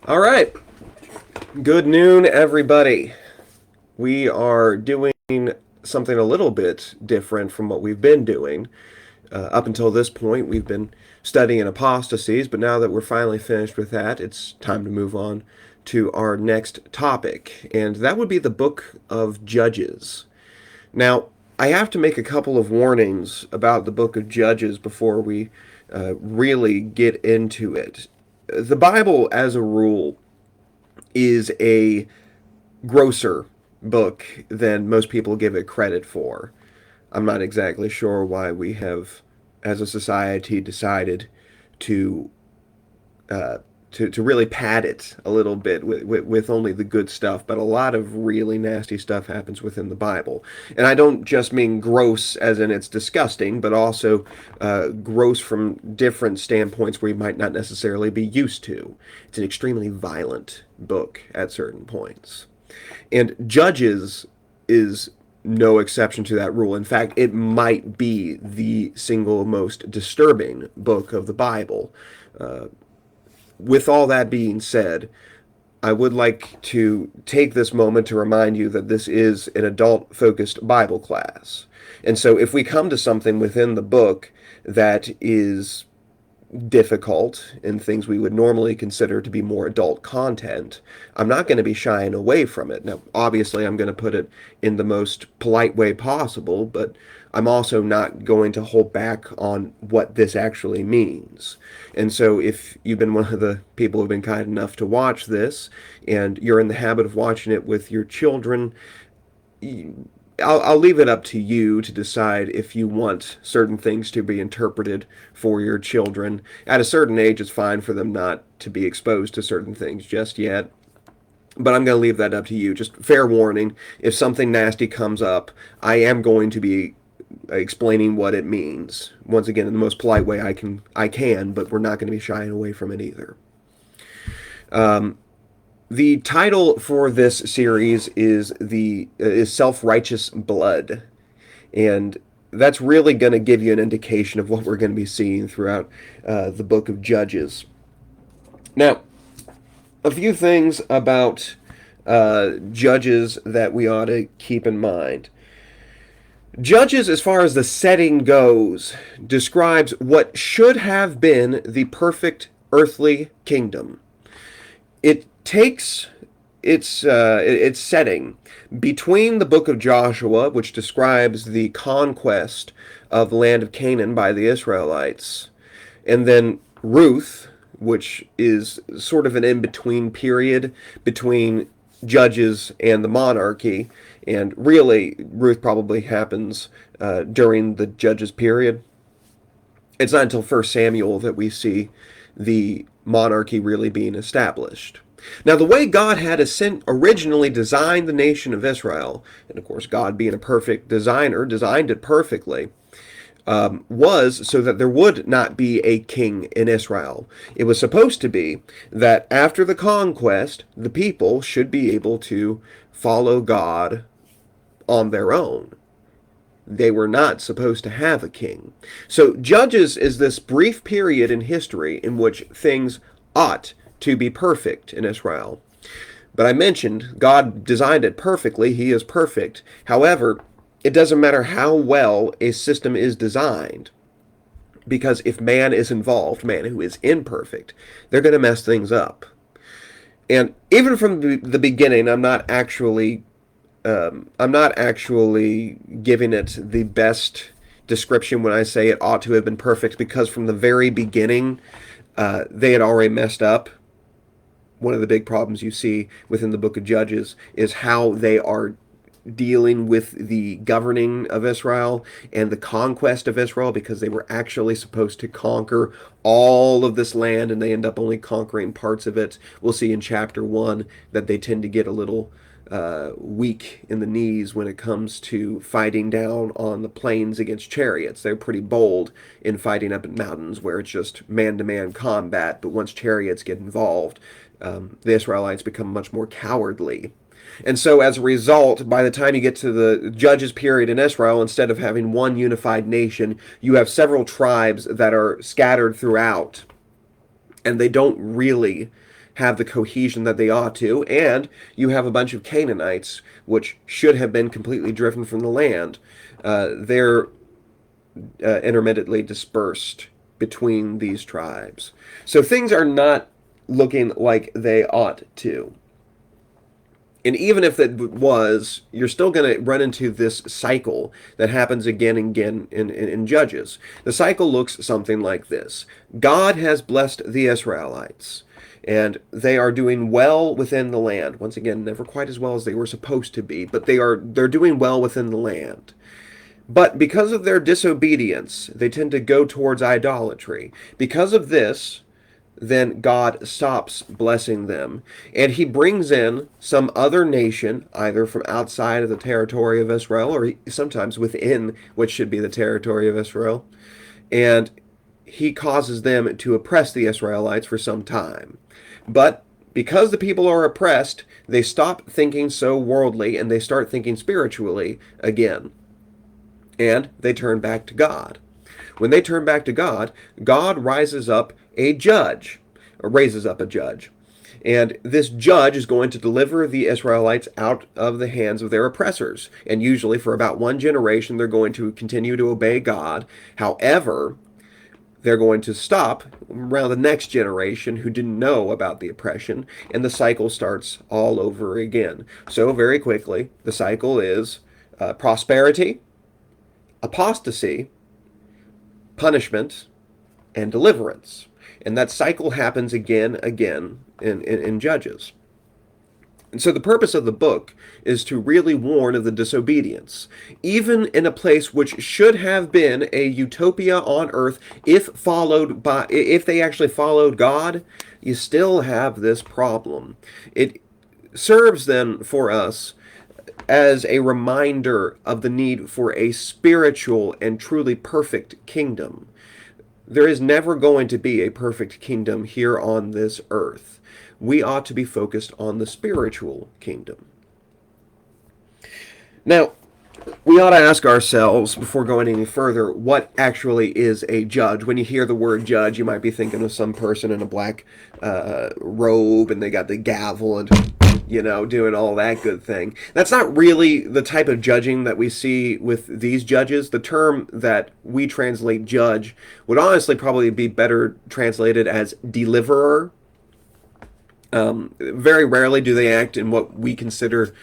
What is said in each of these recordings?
All right. Good noon, everybody. We are doing something a little bit different from what we've been doing. Up until this point, we've been studying apostasies, but now that we're finally finished with that, it's time to move on to our next topic, and that would be the book of Judges. Now, I have to make a couple of warnings about the book of Judges before we really get into it. The Bible, as a rule, is a grosser book than most people give it credit for. I'm not exactly sure why we have, as a society, decided to uh, to really pad it a little bit with only the good stuff, but a lot of really nasty stuff happens within the Bible. And I don't just mean gross as in it's disgusting, but also gross from different standpoints where you might not necessarily be used to. It's an extremely violent book at certain points. And Judges is no exception to that rule. In fact, it might be the single most disturbing book of the Bible. With all that being said, I would like to take this moment to remind you that this is an adult focused Bible class. And so if we come to something within the book that is difficult and things we would normally consider to be more adult content, I'm not going to be shying away from it. Now, obviously, I'm going to put it in the most polite way possible, but I'm also not going to hold back on what this actually means. And so, if you've been one of the people who've been kind enough to watch this and you're in the habit of watching it with your children, I'll leave it up to you to decide if you want certain things to be interpreted for your children. At a certain age, it's fine for them not to be exposed to certain things just yet. But I'm going to leave that up to you. Just fair warning, if something nasty comes up, I am going to be explaining what it means. Once again, in the most polite way I can, but we're not going to be shying away from it either. The title for this series is Self-Righteous Blood, and that's really going to give you an indication of what we're going to be seeing throughout the book of Judges. Now, a few things about Judges that we ought to keep in mind. Judges, as far as the setting goes, describes what should have been the perfect earthly kingdom. It takes its setting between the book of Joshua, which describes the conquest of the land of Canaan by the Israelites, and then Ruth, which is sort of an in-between period between Judges and the monarchy. And really, Ruth probably happens during the Judges period. It's not until 1 Samuel that we see the monarchy really being established. Now, the way God had originally designed the nation of Israel, and of course, God being a perfect designer, designed it perfectly, was so that there would not be a king in Israel. It was supposed to be that after the conquest, the people should be able to follow God on their own. They were not supposed to have a king. So Judges is this brief period in history in which things ought to be perfect in Israel. But I mentioned God designed it perfectly. He is perfect. However, it doesn't matter how well a system is designed, because if man is involved, man who is imperfect, they're going to mess things up. And even from the beginning, I'm not actually giving it the best description when I say it ought to have been perfect, because from the very beginning, they had already messed up. One of the big problems you see within the book of Judges is how they are dealing with the governing of Israel and the conquest of Israel, because they were actually supposed to conquer all of this land and they end up only conquering parts of it. We'll see in chapter 1 that they tend to get a little weak in the knees when it comes to fighting down on the plains against chariots. They're pretty bold in fighting up in mountains where it's just man-to-man combat, but once chariots get involved, the Israelites become much more cowardly. And so, as a result, by the time you get to the Judges period in Israel, instead of having one unified nation, you have several tribes that are scattered throughout, and they don't really have the cohesion that they ought to, and you have a bunch of Canaanites, which should have been completely driven from the land. They're intermittently dispersed between these tribes. So things are not looking like they ought to. And even if it was, you're still going to run into this cycle that happens again and again in Judges. The cycle looks something like this. God has blessed the Israelites, and they are doing well within the land. Once again, never quite as well as they were supposed to be, but they're doing well within the land. But because of their disobedience, they tend to go towards idolatry. Because of this, then God stops blessing them, and he brings in some other nation, either from outside of the territory of Israel or sometimes within which should be the territory of Israel, and he causes them to oppress the Israelites for some time. But because the people are oppressed, they stop thinking so worldly and they start thinking spiritually again, and they turn back to God. When they turn back to God, God raises up a judge. And this judge is going to deliver the Israelites out of the hands of their oppressors. And usually for about one generation, they're going to continue to obey God. However, they're going to stop around the next generation who didn't know about the oppression, and the cycle starts all over again. So very quickly, the cycle is prosperity, apostasy, punishment, and deliverance. And that cycle happens again in Judges. And so the purpose of the book is to really warn of the disobedience. Even in a place which should have been a utopia on earth, if they actually followed God, you still have this problem. It serves then for us as a reminder of the need for a spiritual and truly perfect kingdom. There is never going to be a perfect kingdom here on this earth. We ought to be focused on the spiritual kingdom. Now, we ought to ask ourselves, before going any further, what actually is a judge? When you hear the word judge, you might be thinking of some person in a black robe, and they got the gavel and, doing all that good thing. That's not really the type of judging that we see with these judges. The term that we translate judge would honestly probably be better translated as deliverer. Very rarely do they act in what we consider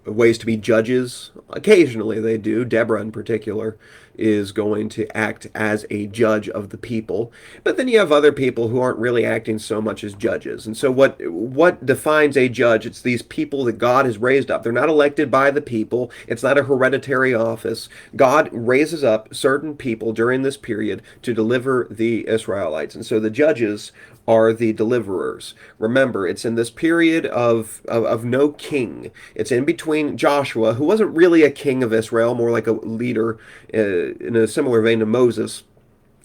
ways to be judges. Occasionally they do. Deborah in particular is going to act as a judge of the people. But then you have other people who aren't really acting so much as judges. And so what defines a judge? It's these people that God has raised up. They're not elected by the people. It's not a hereditary office. God raises up certain people during this period to deliver the Israelites. And so the judges are the deliverers. Remember, it's in this period of no king. It's in between Joshua, who wasn't really a king of Israel, more like a leader in a similar vein to Moses,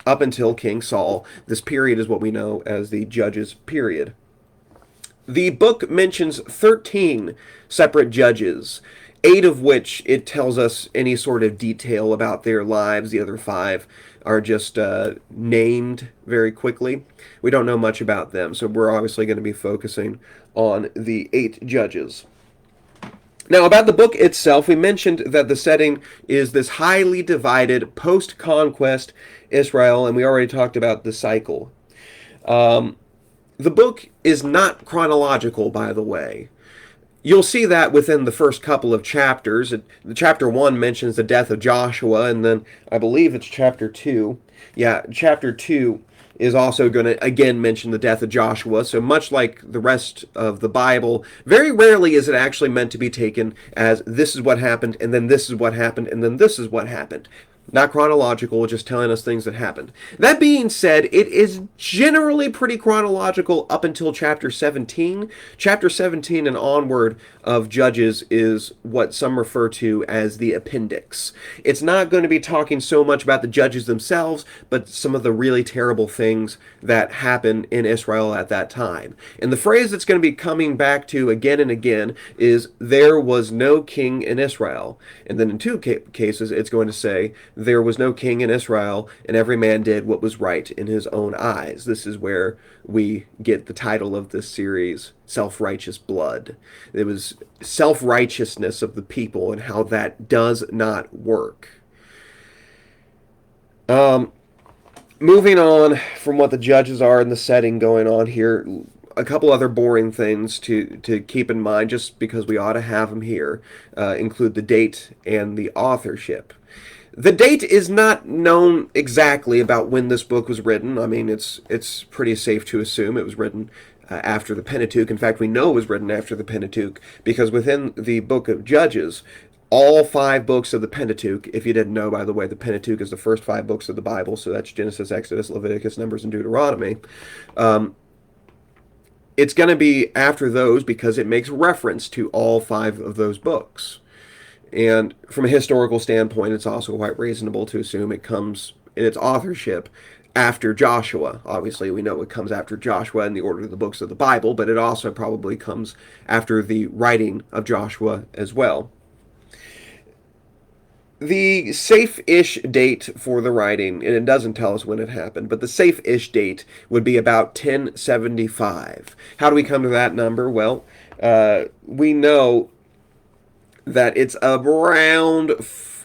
up until King Saul. This period is what we know as the Judges period. The book mentions 13 separate judges, 8 of which it tells us any sort of detail about their lives. The other 5 are just named very quickly. We don't know much about them, so we're obviously going to be focusing on the 8 judges. Now, about the book itself, we mentioned that the setting is this highly divided post-conquest Israel, and we already talked about the cycle. The book is not chronological, by the way. You'll see that within the first couple of chapters. Chapter 1 mentions the death of Joshua, and then I believe it's chapter 2. Yeah, chapter 2 is also going to again mention the death of Joshua. So much like the rest of the Bible, very rarely is it actually meant to be taken as this is what happened, and then this is what happened, and then this is what happened. Not chronological, just telling us things that happened. That being said, it is generally pretty chronological up until chapter 17. Chapter 17 and onward of Judges is what some refer to as the appendix. It's not going to be talking so much about the judges themselves, but some of the really terrible things that happened in Israel at that time. And the phrase that's going to be coming back to again and again is, there was no king in Israel. And then in 2 cases, it's going to say, there was no king in Israel, and every man did what was right in his own eyes. This is where we get the title of this series, Self-Righteous Blood. It was self-righteousness of the people and how that does not work. Moving on from what the judges are and the setting going on here, a couple other boring things to keep in mind, just because we ought to have them here, include the date and the authorship. The date is not known exactly about when this book was written. I mean, it's pretty safe to assume it was written after the Pentateuch. In fact, we know it was written after the Pentateuch because within the book of Judges, all 5 books of the Pentateuch, if you didn't know, by the way, the Pentateuch is the first 5 books of the Bible, so that's Genesis, Exodus, Leviticus, Numbers, and Deuteronomy. It's going to be after those because it makes reference to all 5 of those books. And from a historical standpoint, it's also quite reasonable to assume it comes in its authorship after Joshua. Obviously, we know it comes after Joshua in the order of the books of the Bible, but it also probably comes after the writing of Joshua as well. The safe-ish date for the writing, and it doesn't tell us when it happened, but the safe-ish date would be about 1075. How do we come to that number? Well, we know that it's around,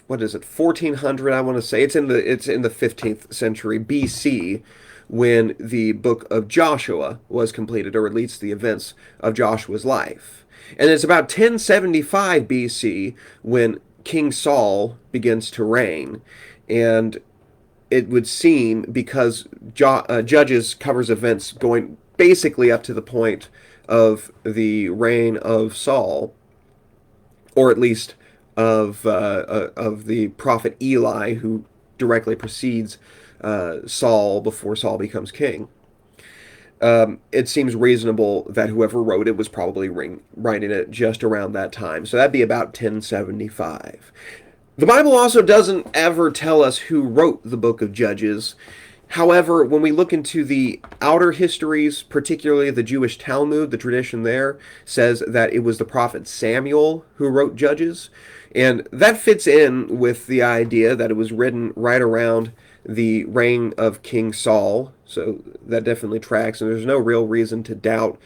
what is it, 1400, I want to say. It's in the 15th century BC when the book of Joshua was completed, or at least the events of Joshua's life. And it's about 1075 BC when King Saul begins to reign, and it would seem, because Judges covers events going basically up to the point of the reign of Saul, or at least of the prophet Eli, who directly precedes Saul before Saul becomes king. It seems reasonable that whoever wrote it was probably writing it just around that time. So that'd be about 1075. The Bible also doesn't ever tell us who wrote the book of Judges. However, when we look into the outer histories, particularly the Jewish Talmud, the tradition there says that it was the prophet Samuel who wrote Judges. And that fits in with the idea that it was written right around the reign of King Saul, so that definitely tracks, and there's no real reason to doubt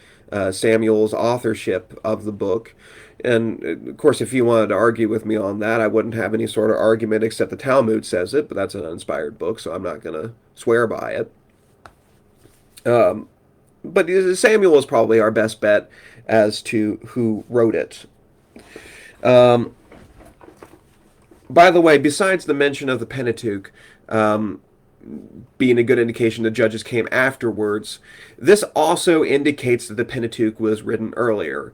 Samuel's authorship of the book. And of course, if you wanted to argue with me on that, I wouldn't have any sort of argument, except the Talmud says it, but that's an uninspired book, so I'm not going to swear by it. But Samuel is probably our best bet as to who wrote it. By the way, besides the mention of the Pentateuch being a good indication that Judges came afterwards, this also indicates that the Pentateuch was written earlier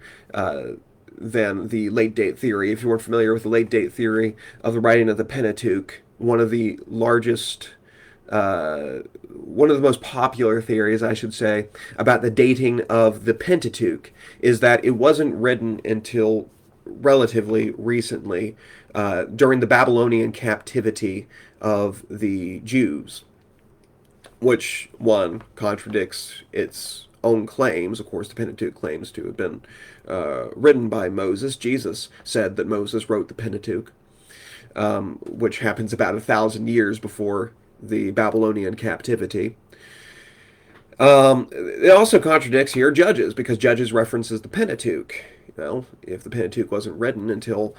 than the late date theory. If you weren't familiar with the late date theory of the writing of the Pentateuch, one of the largest, one of the most popular theories, I should say, about the dating of the Pentateuch is that it wasn't written until relatively recently, during the Babylonian captivity of the Jews, which, one, contradicts its own claims. Of course, the Pentateuch claims to have been written by Moses. Jesus said that Moses wrote the Pentateuch, which happens about 1,000 years before the Babylonian captivity. It also contradicts here Judges, because Judges references the Pentateuch. Well, if the Pentateuch wasn't written until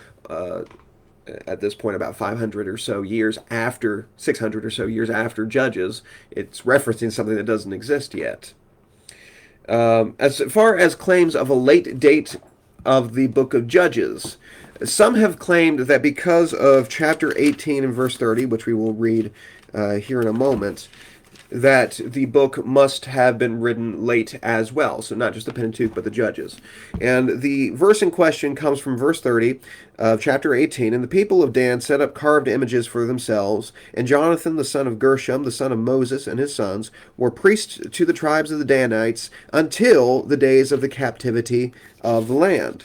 at this point about 500 or so years after, 600 or so years after Judges, it's referencing something that doesn't exist yet. As far as claims of a late date of the book of Judges, some have claimed that because of chapter 18 and verse 30, which we will read here in a moment, that the book must have been written late as well. So not just the Pentateuch, but the Judges. And the verse in question comes from verse 30 of chapter 18. And the people of Dan set up carved images for themselves, and Jonathan, the son of Gershom, the son of Moses, and his sons, were priests to the tribes of the Danites until the days of the captivity of the land.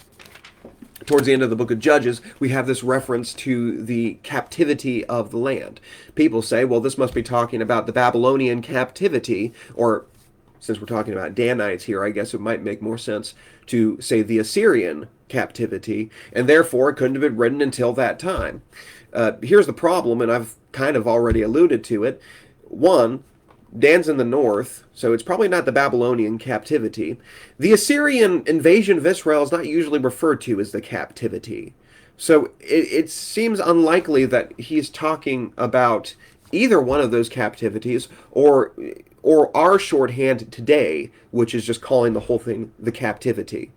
Towards the end of the book of Judges, we have this reference to the captivity of the land. People say, well, this must be talking about the Babylonian captivity, or since we're talking about Danites here, I guess it might make more sense to say the Assyrian captivity, and therefore it couldn't have been written until that time. Here's the problem, and I've kind of already alluded to it. One, Dan's in the north, so it's probably not the Babylonian captivity. The Assyrian invasion of Israel is not usually referred to as the captivity. So it seems unlikely that he's talking about either one of those captivities or our shorthand today, which is just calling the whole thing the captivity.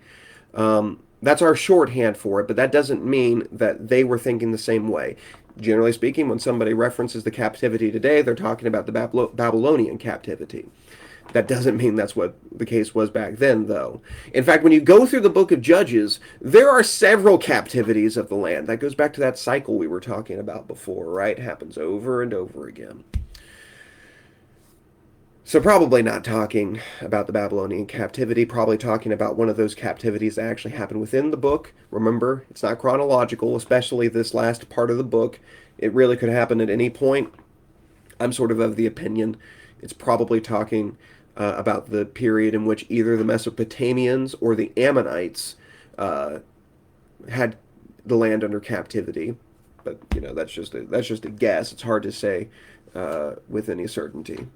That's our shorthand for it, but that doesn't mean that they were thinking the same way. Generally speaking, when somebody references the captivity today, they're talking about the Babylonian captivity. That doesn't mean that's what the case was back then, though. In fact, when you go through the book of Judges, there are several captivities of the land. That goes back to that cycle we were talking about before, right? It happens over and over again. So probably not talking about the Babylonian captivity, probably talking about one of those captivities that actually happened within the book. Remember, it's not chronological, especially this last part of the book. It really could happen at any point. I'm sort of the opinion it's probably talking about the period in which either the Mesopotamians or the Ammonites had the land under captivity. But that's just a guess. It's hard to say with any certainty.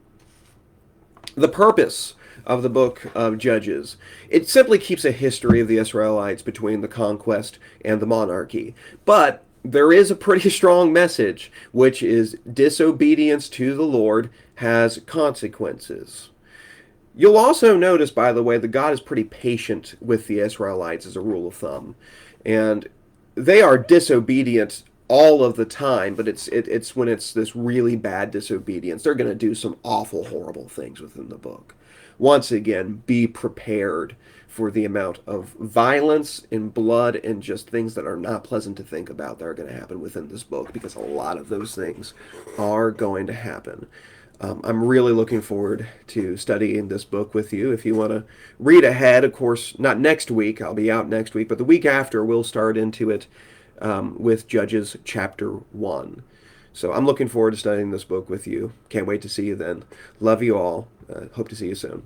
The purpose of the book of Judges. It simply keeps a history of the Israelites between the conquest and the monarchy. But there is a pretty strong message, which is disobedience to the Lord has consequences. You'll also notice, by the way, that God is pretty patient with the Israelites as a rule of thumb. And they are disobedient all of the time, but it's when it's this really bad disobedience, they're going to do some awful, horrible things within the book. Once again, be prepared for the amount of violence and blood and just things that are not pleasant to think about that are going to happen within this book, because a lot of those things are going to happen. I'm really looking forward to studying this book with you. If you want to read ahead, of course, not next week, I'll be out next week, but the week after, we'll start into it with Judges chapter 1. So I'm looking forward to studying this book with you. Can't wait to see you then. Love you all. Hope to see you soon.